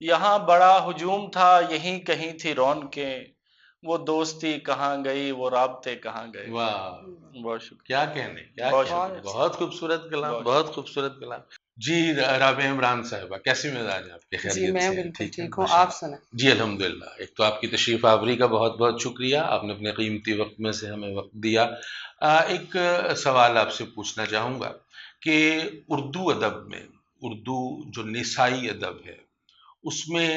یہاں بڑا ہجوم تھا یہیں کہیں تھی رونقیں، وہ دوستی کہاں گئی وہ رابطے کہاں گئے. واہ، بہت شکریہ. کیا کہنے، کیا بہت کہنے، شکریہ. بہت خوبصورت کلام، بہت بہت خوبصورت کلام. جی رابعہ عمران صاحبہ، کیسی مزاج ہے آپ کے؟ جی خیریت میں سے ہیں؟ بالکل ٹھیک ہے، ٹھیک ہوں، ماشاء آپ اللہ. سنیں. جی الحمدللہ. ایک تو آپ کی تشریف آوری کا بہت بہت شکریہ، آپ نے اپنے قیمتی وقت میں سے ہمیں وقت دیا. ایک سوال آپ سے پوچھنا چاہوں گا کہ اردو ادب میں، اردو جو نسائی ادب ہے اس میں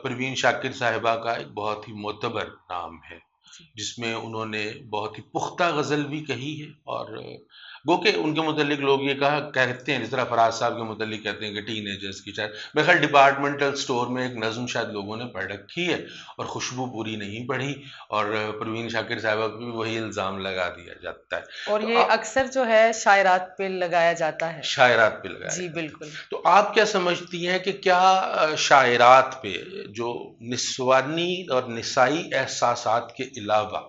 پروین شاکر صاحبہ کا ایک بہت ہی معتبر نام ہے، جس میں انہوں نے بہت ہی پختہ غزل بھی کہی ہے، اور گو کہ ان کے متعلق لوگ یہ کہتے ہیں، جس طرح فراز صاحب کے متعلق کہتے ہیں کہ ٹین ایجرز کی شاید، میرے خیال ڈپارٹمنٹل سٹور میں ایک نظم شاید لوگوں نے پڑھ رکھی ہے اور خوشبو پوری نہیں پڑھی، اور پروین شاکر صاحبہ کو بھی وہی الزام لگا دیا جاتا ہے. اور تو یہ آپ اکثر جو ہے شاعرات پہ لگایا جاتا ہے. شاعرات پہ لگایا جی جاتا ہے. بالکل. تو آپ کیا سمجھتی ہیں کہ کیا شاعرات پہ جو نسوانی اور نسائی احساسات کے علاوہ،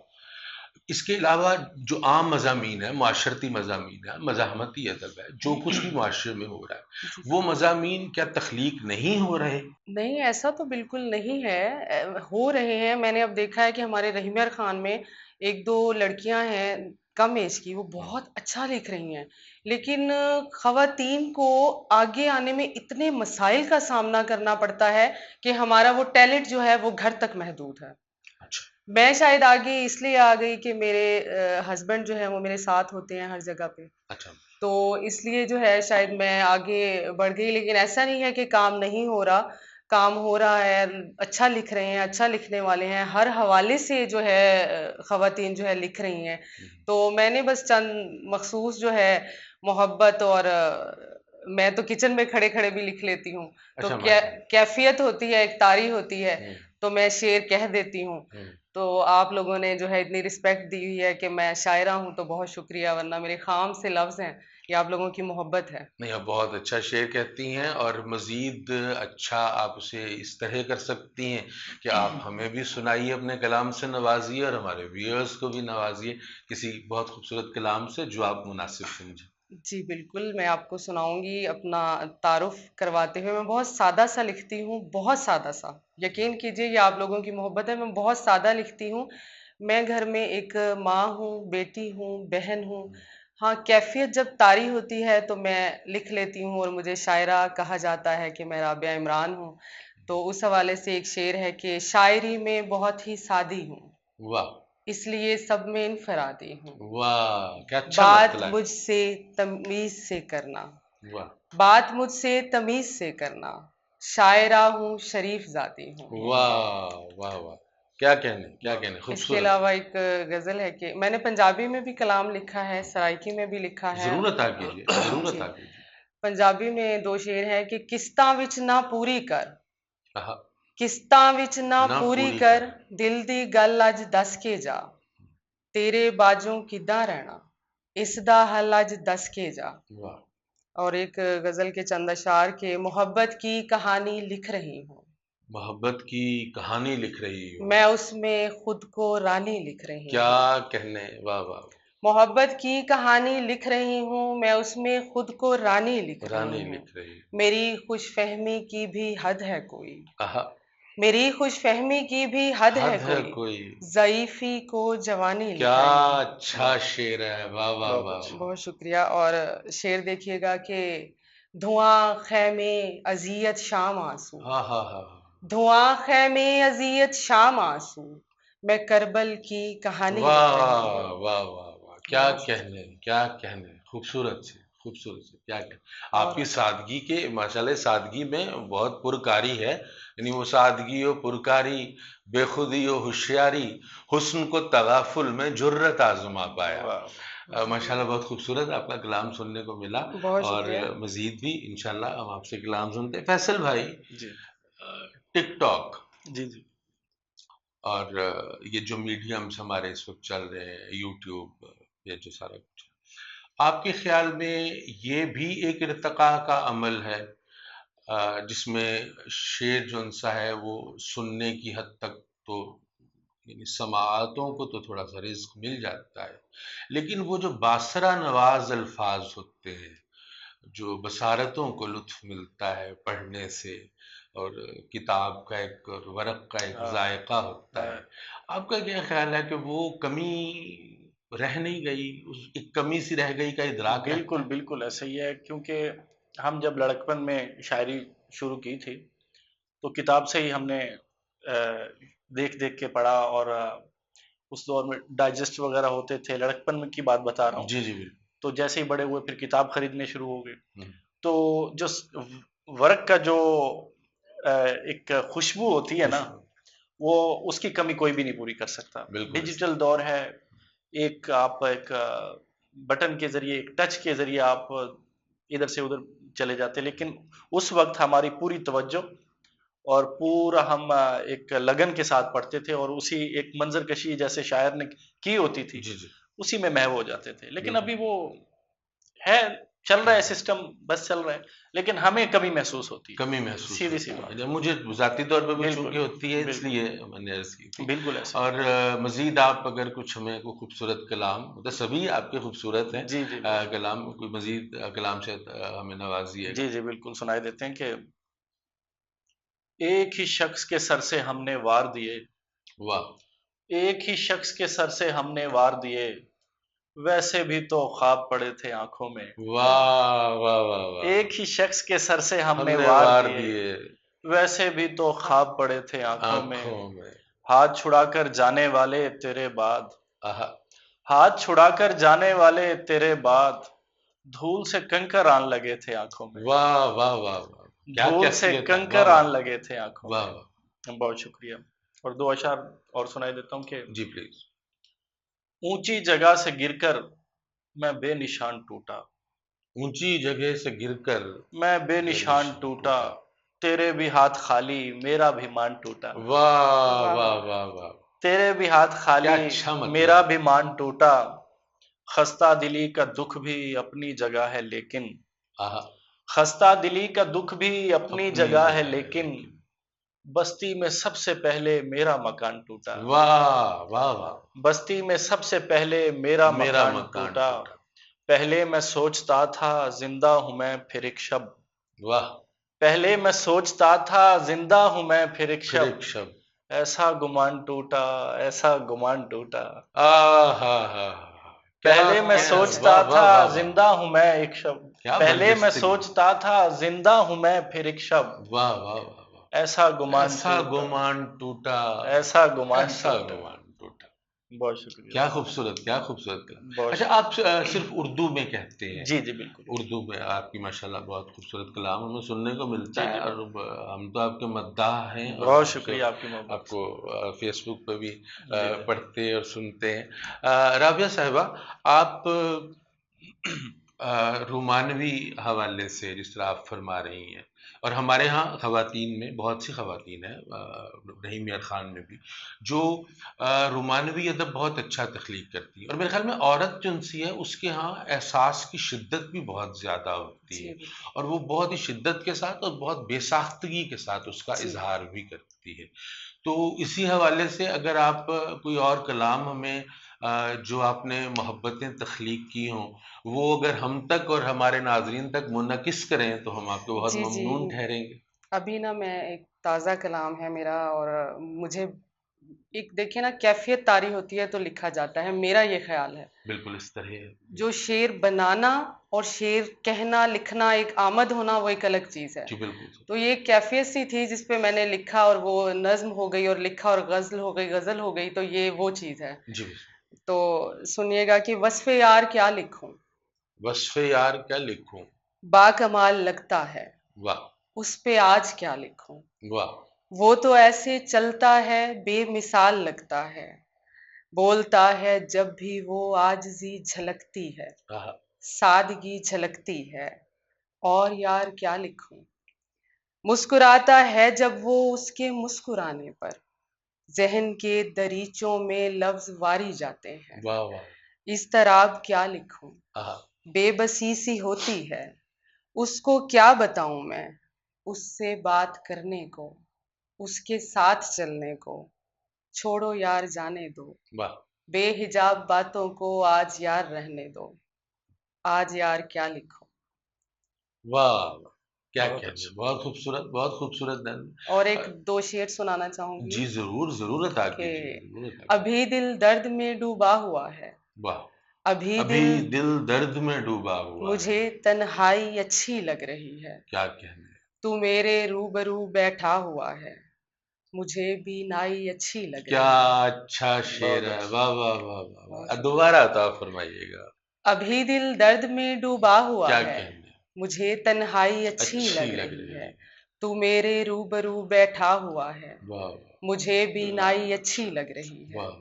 اس کے علاوہ جو عام مضامین ہے، معاشرتی مضامین ہے، مزاحمتی ادب ہے، جو کچھ بھی معاشرے میں ہو رہا ہے، جی وہ مضامین کیا تخلیق نہیں ہو رہے؟ نہیں، ایسا تو بالکل نہیں ہے، ہو رہے ہیں. میں نے اب دیکھا ہے کہ ہمارے رحیمیار خان میں ایک دو لڑکیاں ہیں کم ایج کی، وہ بہت اچھا لکھ رہی ہیں، لیکن خواتین کو آگے آنے میں اتنے مسائل کا سامنا کرنا پڑتا ہے کہ ہمارا وہ ٹیلنٹ جو ہے وہ گھر تک محدود ہے. اچھا. میں شاید آگے اس لیے آ گئی کہ میرے ہسبینڈ جو ہے وہ میرے ساتھ ہوتے ہیں ہر جگہ پہ، اچھا. تو اس لیے جو ہے شاید میں آگے بڑھ گئی. لیکن ایسا نہیں ہے کہ کام نہیں ہو رہا، کام ہو رہا ہے، اچھا لکھ رہے ہیں، اچھا لکھنے والے ہیں، ہر حوالے سے جو ہے خواتین جو ہے لکھ رہی ہیں. تو میں نے بس چند مخصوص جو ہے محبت، اور میں تو کچن میں کھڑے کھڑے بھی لکھ لیتی ہوں، تو اچھا ماشاء اللہ. کیفیت ہوتی ہے، ایک طاری ہوتی ہے، تو میں شعر کہہ دیتی ہوں. تو آپ لوگوں نے جو ہے اتنی رسپیکٹ دی ہوئی ہے کہ میں شاعرہ ہوں، تو بہت شکریہ، ورنہ میرے خام سے لفظ ہیں، یہ آپ لوگوں کی محبت ہے. نہیں، آپ بہت اچھا شعر کہتی ہیں، اور مزید اچھا آپ اسے اس طرح کر سکتی ہیں کہ آپ ہمیں بھی سنائیے، اپنے کلام سے نوازیے، اور ہمارے ویورز کو بھی نوازیے کسی بہت خوبصورت کلام سے جو آپ مناسب سمجھیں. جی بالکل، میں آپ کو سناؤں گی اپنا تعارف کرواتے ہوئے. میں بہت سادہ سا لکھتی ہوں، بہت سادہ سا، یقین کیجئے یہ آپ لوگوں کی محبت ہے. میں بہت سادہ لکھتی ہوں. میں گھر میں ایک ماں ہوں، بیٹی ہوں، بہن ہوں. ہاں، کیفیت جب طاری ہوتی ہے تو میں لکھ لیتی ہوں، اور مجھے شاعرہ کہا جاتا ہے کہ میں رابعہ عمران ہوں. تو اس حوالے سے ایک شعر ہے کہ شاعری میں بہت ہی سادی ہوں، واہ اس لیے سب میں انفرادی ہوں. واہ، کیا اچھا بات مطلب ہے. مجھ سے تمیز سے کرنا، واہ بات مجھ سے تمیز سے کرنا، شاعرہ ہوں، شریف ذاتی ہوں. واہ واہ واہ، کیا کہنے، کیا کہنے، اس کے خوبصورت. علاوہ ایک غزل ہے کہ میں نے پنجابی میں بھی کلام لکھا ہے، سرائکی میں بھی لکھا ہے. ضرور عطا کیجیے، ضرور جی، عطا کیجیے. پنجابی میں دو شعر ہے کہ قسطاں وچ نہ پوری کر، کہا قسطاں وچ نہ نہ پوری پوری کر، کر. دل دی گل اج دس کے جا، تیرے باجوں کداں رہنا، اس دا حل اج دس کے جا. واہ، اور ایک غزل کے چند اشعار کے محبت کی کہانی لکھ رہی ہوں، محبت کی کہانی لکھ رہی ہوں. میں اس میں خود کو رانی لکھ رہی کیا ہوں. کہنے، واہ واہ. محبت کی کہانی لکھ رہی ہوں، میں اس میں خود کو رانی لکھ رہی رانی ہوں. لکھ رہی. میری خوش فہمی کی بھی حد ہے کوئی، آہا، میری خوش فہمی کی بھی حد ہے حد ہے کوئی، کوئی. ضعیفی کو جوانی لکھ کیا رہی ہوں. اچھا شعر ہے، واہ واہ بہت واہ اچھا. واہ. بہت شکریہ. اور شعر دیکھیے گا کہ دھواں خیمے اذیت شام آنسو، ہاں ہاں ہاں. دھواں خیمے اذیت شام آنسو، میں کربل کی کہانی لکھ واہ رہی ہوں. واہ واہ واہ، کیا کہنے، کیا کہنے، خوبصورت سے، خوبصورت سے، کیا کہنے. آپ کی سادگی کے ماشاءاللہ، سادگی میں بہت پرکاری ہے، یعنی وہ سادگی و پرکاری، بے خودی و ہوشیاری، حسن کو تغافل میں جرت آزما پایا. واہ. ماشاءاللہ بہت خوبصورت آپ کا کلام سننے کو ملا، بہت اور شکریہ. مزید بھی انشاءاللہ ہم آپ سے کلام سنتے ہیں. فیصل بھائی، جی ٹک ٹاک جی جی اور یہ جو میڈیمز ہمارے اس وقت چل رہے ہیں، یوٹیوب، یہ جو سارا کچھ ہے، آپ کے خیال میں یہ بھی ایک ارتقاء کا عمل ہے، جس میں شعر جو انسا ہے وہ سننے کی حد تک تو، یعنی سماعتوں کو تو تھوڑا سا رزق مل جاتا ہے، لیکن وہ جو باصرہ نواز الفاظ ہوتے ہیں، جو بصارتوں کو لطف ملتا ہے پڑھنے سے، اور کتاب کا ایک ورق کا ایک ہاں ذائقہ ہوتا ہے. آپ کا کیا خیال ہے کہ وہ کمی رہ نہیں گئی، اس ایک کمی سی رہ گئی کا ادراک ہے؟ بالکل بالکل ایسا ہی ہے، کیونکہ ہم جب لڑکپن میں شاعری شروع کی تھی تو کتاب سے ہی ہم نے دیکھ دیکھ کے پڑھا، اور اس دور میں ڈائجسٹ وغیرہ ہوتے تھے، لڑکپن میں کی بات بتا رہا ہوں. جی جی بالکل. تو جیسے ہی بڑے ہوئے پھر کتاب خریدنے شروع ہو گئے. ہم، تو جو ورق کا جو ایک خوشبو ہوتی ہے نا، وہ اس کی کمی کوئی بھی نہیں پوری کر سکتا. بالکل. ڈیجیٹل دور ہے، آپ ایک بٹن کے ذریعے، ایک ٹچ کے ذریعے آپ ادھر سے ادھر چلے جاتے، لیکن اس وقت ہماری پوری توجہ اور پورا ہم ایک لگن کے ساتھ پڑھتے تھے، اور اسی ایک منظر کشی جیسے شاعر نے کی ہوتی تھی جی جی اسی میں محو ہو جاتے تھے. لیکن بالکل. ابھی وہ ہے، چل رہا ہے سسٹم، بس چل رہا ہے، لیکن ہمیں کمی محسوس ہوتی ہے. کمی محسوس سیدھی ہوتی سی بات. ہے. مجھے ذاتی طور پہ بھی بالکل چونکہ ہوتی ہے، اس بالکل لیے میں نے عرض کی تھی. بالکل ایسے. اور مزید آپ اگر کچھ ہمیں کوئی خوبصورت کلام، مطلب سبھی آپ کے خوبصورت ہیں، جی جی کلام، کوئی مزید کلام سے ہمیں نوازیے گا. جی جی بالکل سنائی دیتے ہیں کہ ایک ہی شخص کے سر سے ہم نے وار دیے، واہ ایک ہی شخص کے سر سے ہم نے وار دیے، ویسے بھی تو خواب پڑے تھے آنکھوں میں. واہ واہ واہ واہ. ایک ہی شخص کے سر سے ہم ہم نے نے وار وار دیے، دیے ویسے بھی تو خواب پڑے تھے آنکھوں میں. آنکھوں میں. ہاتھ چھڑا کر جانے والے تیرے بعد، آہا. ہاتھ چھڑا کر جانے والے تیرے بعد، دھول سے کنکر آن لگے تھے آنکھوں میں. واہ واہ واہ واہ. کیا دھول سے کیفیت ہے. کنکر واہ آن واہ لگے تھے آنکھوں واہ میں. واہ. بہت شکریہ. اور دو اشعار اور سنائی دیتا ہوں کہ جی پلیز. اونچی جگہ سے گر کر میں بے نشان ٹوٹا، اونچی جگہ سے گر کر میں بے نشان ٹوٹا، تیرے بھی ہاتھ خالی میرا بھی مان ٹوٹا. واہ واہ واہ واہ. تیرے بھی ہاتھ کیا خالی اچھا مطلب. میرا بھی مان ٹوٹا، خستہ دلی کا دکھ بھی اپنی جگہ ہے لیکن، آہا. خستہ دلی کا دکھ بھی اپنی جگہ ہے لیکن، بستی میں سب سے پہلے میرا مکان ٹوٹا. واہ واہ واہ. بستی میں سب سے پہلے میرا میرا مکان مکان ٹوٹا. ٹوٹا. پہلے میں سوچتا تھا زندہ ہوں میں پھر ایک شب، واہ. پہلے میں سوچتا تھا زندہ ہوں میں پھر ایک پھر شب، ایک شب. ایسا گمان ٹوٹا، ایسا گمان ٹوٹا. آہا ہا. پہلے میں سوچتا تھا زندہ ہوں میں ایک شب، کیا پہلے میں برجستگی. سوچتا تھا زندہ ہوں میں پھر ایک شب، واہ واہ واہ واہ. ایسا گمان ایسا ٹوٹا، گمان ٹوٹا، ایسا گمان ایسا ٹوٹا. گمان ٹوٹا. بہت شکریہ. کیا خوبصورت، کیا خوبصورت کلام. بہت اچھا آپ صرف اردو میں کہتے ہیں؟ جی جی بالکل. اردو میں آپ کی ماشاءاللہ بہت خوبصورت کلام ہمیں سننے کو ملتا جی ہے، جی اور ہم تو آپ کے مداح ہیں، اور بہت شکریہ آپ کی محبت. آپ کو فیس بک پہ بھی جی جی. پڑھتے اور سنتے ہیں. رابعہ صاحبہ، آپ رومانوی حوالے سے جس طرح آپ فرما رہی ہیں، اور ہمارے ہاں خواتین میں بہت سی خواتین ہیں، رحیم یار خان میں بھی، جو رومانوی ادب بہت اچھا تخلیق کرتی ہے، اور میرے خیال میں عورت جو انسی ہے اس کے ہاں احساس کی شدت بھی بہت زیادہ ہوتی ہے، اور وہ بہت ہی شدت کے ساتھ اور بہت بے ساختگی کے ساتھ اس کا اظہار بھی کرتی ہے. تو اسی حوالے سے اگر آپ کوئی اور کلام ہمیں جو آپ نے محبتیں تخلیق کی ہوں، وہ اگر ہم تک اور ہمارے ناظرین تک منعکس کریں تو ہم آپ کو بہت جی جی ممنون ٹھہریں گے. ابھی نا میں ایک تازہ کلام ہے میرا، اور مجھے ایک دیکھیں نا کیفیت طاری ہوتی ہے تو لکھا جاتا ہے، میرا یہ خیال ہے. بالکل اس طرح ہے. جو شعر بنانا اور شعر کہنا لکھنا ایک آمد ہونا وہ ایک الگ چیز ہے. جی بالکل. تو یہ ایک کیفیت سی تھی جس پہ میں نے لکھا، اور وہ نظم ہو گئی، اور لکھا اور غزل ہو گئی، غزل ہو گئی. تو یہ وہ چیز ہے. جی. تو سنیے گا کہ وصف یار کیا لکھوں، وصف یار کیا لکھوں، با کمال لگتا ہے، واہ اس پہ آج کیا لکھوں. واہ. وہ تو ایسے چلتا ہے بے مثال لگتا ہے، بولتا ہے جب بھی وہ عاجزی جھلکتی ہے، آہا. سادگی جھلکتی ہے، اور یار کیا لکھوں. مسکراتا ہے جب وہ اس کے مسکرانے پر ذہن کے دریچوں میں لفظ واری جاتے ہیں، واہ واہ. اضطراب کیا لکھوں. آہا. بے بسی سی ہوتی ہے، اس کو کیا بتاؤں میں، اس سے بات کرنے کو، اس کے ساتھ چلنے کو، چھوڑو یار جانے دو، واہ. بے حجاب باتوں کو آج یار رہنے دو، آج یار کیا لکھوں. واہ. کیا بہت کہنے، اچھا. بہت خوبصورت نظم. اور ایک دو شعر سنانا چاہوں گی جی ضرور عطا کہ کیجیے، ضرور عطا کیجیے. ابھی دل درد میں ڈوبا ہوا ہے، واہ. ابھی ابھی دل دل درد میں ڈوبا ہوا مجھے ہے. تنہائی اچھی لگ رہی ہے، کیا کہنے. تو میرے روبرو بیٹھا ہوا ہے، مجھے بینائی اچھی لگ کیا رہی ہے. اچھا شعر بہت ہے. اچھا. واہ واہ واہ واہ بہت واہ. شکریہ. دوبارہ عطا فرمائیے گا. ابھی دل درد میں ڈوبا ہوا کیا ہے، کہنے. مجھے تنہائی اچھی اچھی لگ لگ رہی رہی ہے، ہے. تو میرے روبرو بیٹھا ہوا ہے، واہ مجھے بینائی اچھی لگ رہی ہے. واہ.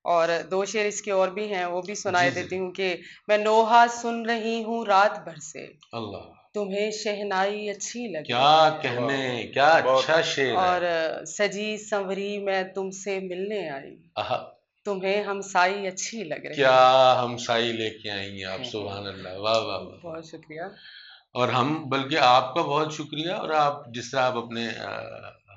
اور دو شعر اس کے اور بھی ہیں، وہ بھی سنائے جی دیتی ہوں کہ میں نوحہ سن رہی ہوں رات بھر سے، اللہ. تمہیں شہنائی اچھی لگ کیا رہی ہے، کہنے. واہ. کیا بہت اچھا شعر ہے. اور سجی سنوری میں تم سے ملنے آئی، آہا. تمہیں ہمسائی اچھی لگ رہی کیا ہے. ہمسائی لے کے آئی ہیں آپ. سبحان اللہ. واہ واہ واہ. بہت شکریہ. اور ہم بلکہ آپ کا بہت شکریہ. اور آپ جس طرح آپ اپنے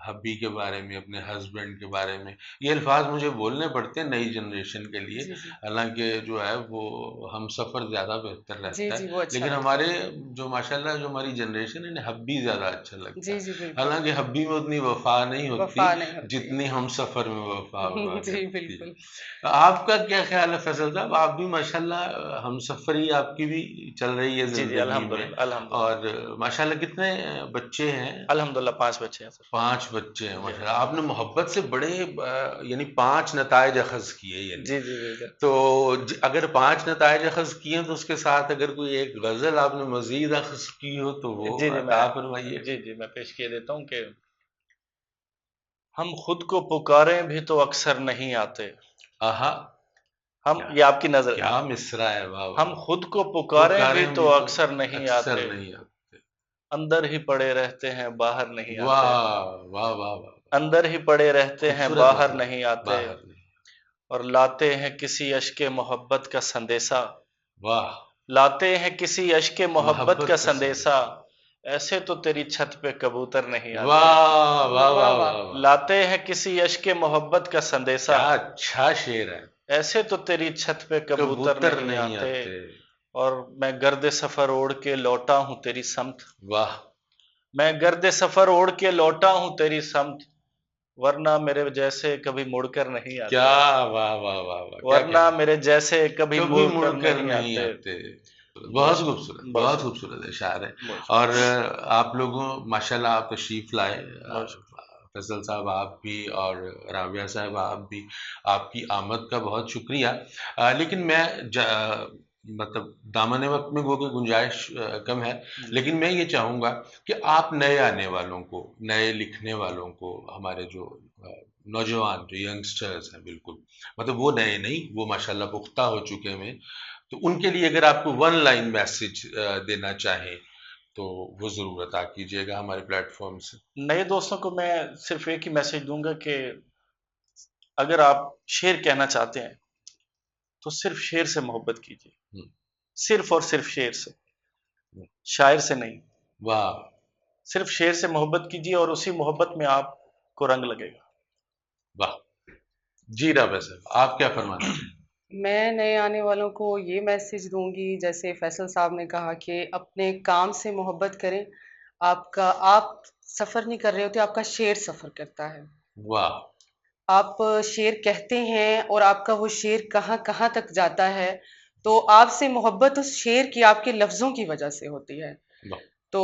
ہبی کے بارے میں، اپنے ہسبینڈ کے بارے میں، یہ الفاظ مجھے بولنے پڑتے ہیں نئی جنریشن کے لیے، جی جی حالانکہ جو ہے وہ ہم سفر زیادہ بہتر جی رہتا جی ہے، وہ اچھا لیکن لگتا ہمارے ہے. جو ماشاءاللہ جو ہماری جنریشن ہے انہیں ہبی زیادہ اچھا لگتا جی ہے. جی بالکل. حالانکہ ہبی میں اتنی وفا نہیں ہوتی وفا نہیں ہوتی. جتنی ہم سفر میں وفا ہوا جی کرتی. بالکل. آپ کا کیا خیال ہے فیصل صاحب؟ آپ بھی ماشاءاللہ ہم سفری آپ کی بھی چل رہی ہے جی جی زندگی میں، الحمدللہ الحمدللہ. اور ماشاءاللہ کتنے بچے ہیں؟ الحمدللہ 5 بچے ہیں سر. 5 بچے ہیں جی ماشاءاللہ. آپ نے محبت سے بڑے یعنی 5 نتائج اخذ کیے. یعنی جی جی بالکل. تو اگر 5 نتائج اخذ کیے ہیں تو اس کے ساتھ اگر کوئی ایک غزل آپ نے مزید اخذ کی ہو تو وہ جی جی عطا فرمائیے. جی میں پیش کیے دیتا ہوں کہ ہم خود کو پکاریں بھی تو اکثر نہیں آتے. آہا. یہ آپ کی نظر. کیا مصرع ہے. واہ ہم خود کو پکاریں بھی تو اکثر نہیں آتے، نہیں آتے. اندر ہی پڑے رہتے ہیں باہر نہیں آتے. واہ واہ واہ واہ. اندر ہی پڑے رہتے ہیں خوبصورت باہر الفاظ. نہیں آتے، باہر نہیں. اور لاتے ہیں کسی اشک محبت کا سندیسہ. واہ. لاتے ہیں کسی اشک محبت کا سندیسہ، ایسے تو تیری چھت پہ کبوتر نہیں آتے. واہ واہ واہ واہ. واہ. لاتے ہیں کسی اشک محبت کا سندیسہ، کیا اچھا شعر ہے. ایسے تو تیری چھت پہ کبوتر نہیں آتے. اور میں گرد سفر اوڑھ کے لوٹا ہوں تیری سمت. واہ. میں گرد سفر اوڑھ کے لوٹا ہوں تیری سمت، ورنہ میرے جیسے کبھی مڑ کر نہیں آتے. کیا واہ واہ واہ واہ. ورنہ میرے جیسے کبھی کبھی مڑ کر نہیں آتے. بہت خوبصورت. بہت خوبصورت اشعار ہے. اور آپ لوگوں ماشاءاللہ آپ تشریف لائے، فیصل صاحب آپ بھی اور رابعہ صاحب آپ بھی، آپ کی آمد کا بہت شکریہ. لیکن میں مطلب دامن وقت میں وہ کہ گنجائش کم ہے، لیکن میں یہ چاہوں گا کہ آپ نئے آنے والوں کو، نئے لکھنے والوں کو، ہمارے جو نوجوان جو ینگسٹرز ہیں، بالکل مطلب وہ نئے نہیں، وہ ماشاءاللہ پختہ ہو چکے ہیں، تو ان کے لیے اگر آپ کو 1 لائن میسج دینا چاہیں تو وہ ضرور عطا کیجیے گا ہمارے پلیٹ فارم سے. نئے دوستوں کو میں صرف ایک ہی میسج دوں گا کہ اگر آپ شعر کہنا چاہتے ہیں تو صرف شعر سے محبت کیجیے، صرف اور صرف شعر سے، شاعر سے نہیں. واہ. صرف شعر سے محبت کیجیے اور اسی محبت میں آپ کو رنگ لگے گا. واہ. جی رابعہ صاحب آپ کیا فرمانا چاہیں؟ میں نئے آنے والوں کو یہ میسج دوں گی، جیسے فیصل صاحب نے کہا کہ اپنے کام سے محبت کریں. آپ سفر نہیں کر رہے ہوتے، آپ کا شعر سفر کرتا ہے. واہ. آپ شعر کہتے ہیں اور آپ کا وہ شعر کہاں کہاں تک جاتا ہے، تو آپ سے محبت اس شعر کی، آپ کے لفظوں کی وجہ سے ہوتی ہے. تو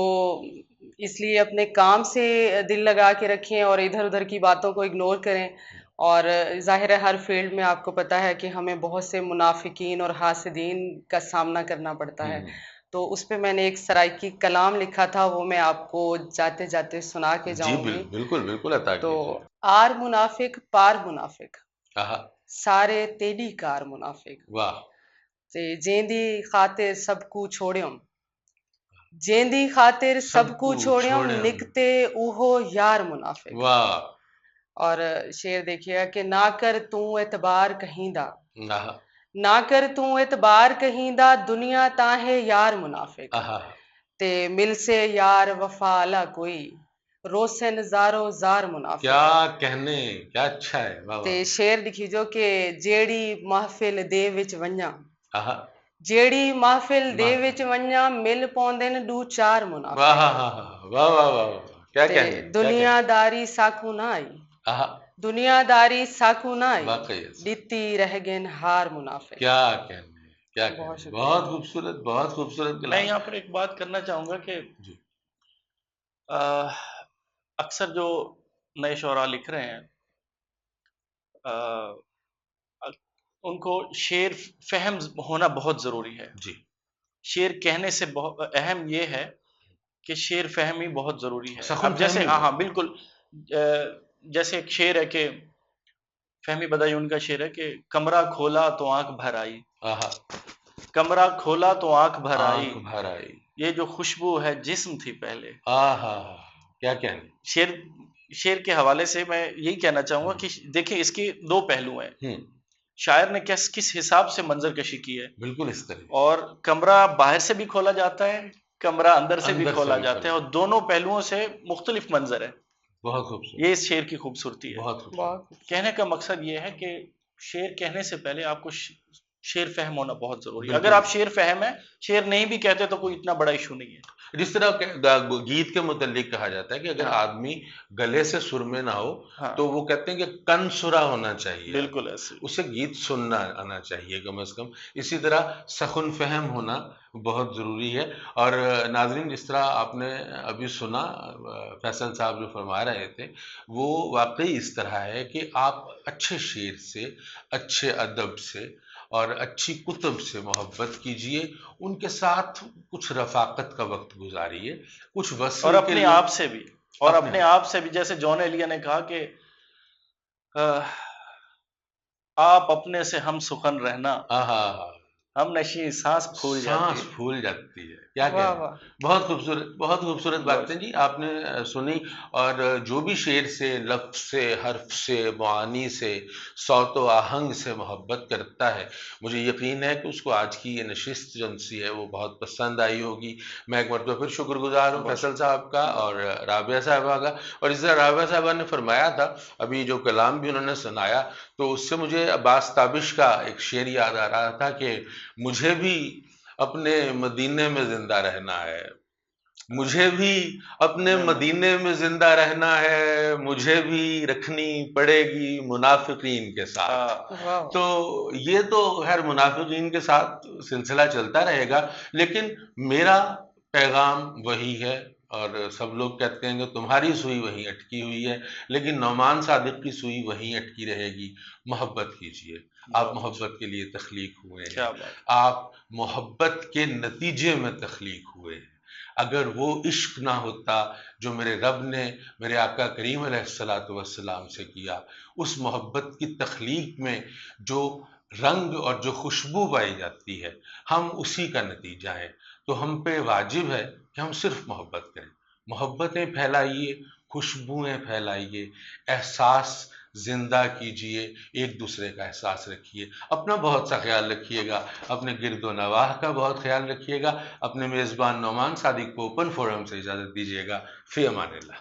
اس لیے اپنے کام سے دل لگا کے رکھیں اور ادھر ادھر کی باتوں کو اگنور کریں. اور ظاہر ہے ہر فیلڈ میں آپ کو پتہ ہے کہ ہمیں بہت سے منافقین اور حاسدین کا سامنا کرنا پڑتا ہے. تو اس پہ میں نے ایک سرائکی کلام لکھا تھا، وہ میں آپ کو جاتے جاتے سنا کے جاؤں گی. بالکل بالکل عطا تو کیجیے. آر منافق پار منافق، آہا. سارے تیری کار منافق، واہ. تے جیندی خاطر سب کو چھوڑیوں، جیندی خاطر سب کو چھوڑیوں، نکتے اوہو یار منافق. واہ. اور شعر دیکھیے گا کہ نہ کر توں اعتبار کہیں دا، آہا. نہ کر توں اعتبار کہیں دا، دنیا تاہے یار منافق. آہا. تے مل سے یار وفا لا کوئی، روسے نظارو زار منافق. کیا کہنے. کیا اچھا ہے. واہ تے واہ. شعر لکھی جو کہ جیڑی محفل دے وچ ونجاں، آہا. جیڑی محفل دے واہ وچ ونجاں مل پوندے نے دو چار واہ منافق واہ واہ واہ واہ واہ واہ، کیا تے کہنے کیا کہنے دنیا داری ساکھو نہ آئی آہا، دنیا داری ساکھو نہ آئی واقعی ایسا، ڈتی رہ گئن ہار منافق کیا کہنے کیا بہت کہنے، شکریہ بہت خوبصورت میں کلام. یہاں پر ایک بات کرنا چاہوں گا کہ جی اکثر جو نئے شعراء لکھ رہے ہیں ان کو شعر فہم ہونا بہت ضروری ہے. جی شعر کہنے سے بہت اہم یہ ہے کہ شعر فہمی بہت ضروری ہے. سخن اب جیسے فہمی ہاں ہو. بالکل جیسے ایک شعر ہے کہ فہمی بدایون کا شعر ہے کہ کمرہ کھولا تو آنکھ بھر آئی، آہا، کمرہ کھولا تو آنکھ بھر آئی، آنکھ بھر آئی، یہ جو خوشبو ہے جسم تھی پہلے. آہا، کیا کہنے. شعر کے حوالے سے میں یہی کہنا چاہوں گا کہ دیکھیں اس کے دو پہلو ہیں. ہوں، شاعر نے کس حساب سے منظر کشی کی ہے، بالکل اس طرح اور کمرہ باہر سے بھی کھولا جاتا ہے، کمرہ اندر سے بھی اندر سے کھولا بھی جاتا ہے، کھولا، اور دونوں پہلوؤں سے مختلف منظر ہے. بہت خوبصورت، یہ اس شعر کی خوبصورتی ہے. بہت خوبصورت. بہت کہنے کا مقصد یہ ہے کہ شعر کہنے سے پہلے آپ کو شعر فہم ہونا بہت ضروری ہے. بالکل. اگر آپ شعر فہم ہے، شعر نہیں بھی کہتے تو کوئی اتنا بڑا ایشو نہیں ہے. جس طرح گیت کے متعلق کہا جاتا ہے کہ اگر ہاں آدمی گلے سے سر میں نہ ہو ہاں تو وہ کہتے ہیں کہ کن سرا ہونا چاہیے، بالکل ایسے. اسے گیت سننا آنا چاہیے کم از کم. اسی طرح سخن فہم ہونا بہت ضروری ہے. اور ناظرین، جس طرح آپ نے ابھی سنا فیصل صاحب جو فرما رہے تھے، وہ واقعی اس طرح ہے کہ آپ اچھے شعر سے، اچھے ادب سے اور اچھی کتب سے محبت کیجئے، ان کے ساتھ کچھ رفاقت کا وقت گزاریے، کچھ وصل اور کے اپنے لیے آپ سے بھی، اور اپنے اپنے آپ سے بھی، جیسے جون ایلیا نے کہا کہ آپ اپنے سے ہم سخن رہنا، آہا، ہم نشیں سانس پھول جاتی سانس ہے. پھول جاتی ہے. کیا واہ کہنا. واہ بہت خوبصورت باتیں جی آپ نے سنی. اور جو بھی شعر سے، لفظ سے، حرف سے، معانی سے، صوت و آہنگ سے محبت کرتا ہے، مجھے یقین ہے کہ اس کو آج کی یہ نشست جو سی ہے وہ بہت پسند آئی ہوگی. میں ایک مرتبہ پھر شکر گزار ہوں بہت فیصل صاحب کا اور رابعہ صاحبہ کا. اور اس طرح رابعہ صاحبہ نے فرمایا تھا، ابھی جو کلام بھی انہوں نے سنایا، تو اس سے مجھے عباس تابش کا ایک شعر یاد آ رہا تھا کہ مجھے بھی اپنے مدینے میں زندہ رہنا ہے، مجھے بھی اپنے مدینے میں زندہ رہنا ہے، مجھے بھی رکھنی پڑے گی منافقین کے ساتھ. واہ تو یہ تو خیر منافقین کے ساتھ سلسلہ چلتا رہے گا، لیکن میرا پیغام وہی ہے. اور سب لوگ کہتے ہیں کہ تمہاری سوئی وہیں اٹکی ہوئی ہے، لیکن نعمان صادق کی سوئی وہیں اٹکی رہے گی. محبت کیجئے، آپ محبت کے لیے تخلیق ہوئے ہیں، کیا بات. آپ محبت کے نتیجے میں تخلیق ہوئے ہیں. اگر وہ عشق نہ ہوتا جو میرے رب نے میرے آقا کریم علیہ الصلاۃ والسلام سے کیا، اس محبت کی تخلیق میں جو رنگ اور جو خوشبو پائی جاتی ہے، ہم اسی کا نتیجہ ہیں. تو ہم پہ واجب ہے کہ ہم صرف محبت کریں، محبتیں پھیلائیے، خوشبوئیں پھیلائیے، احساس زندہ کیجئے، ایک دوسرے کا احساس رکھیے. اپنا بہت سا خیال رکھیے گا، اپنے گرد و نواح کا بہت خیال رکھیے گا. اپنے میزبان نعمان صادق کو اوپن فورم سے اجازت دیجیے گا. فی امان اللہ.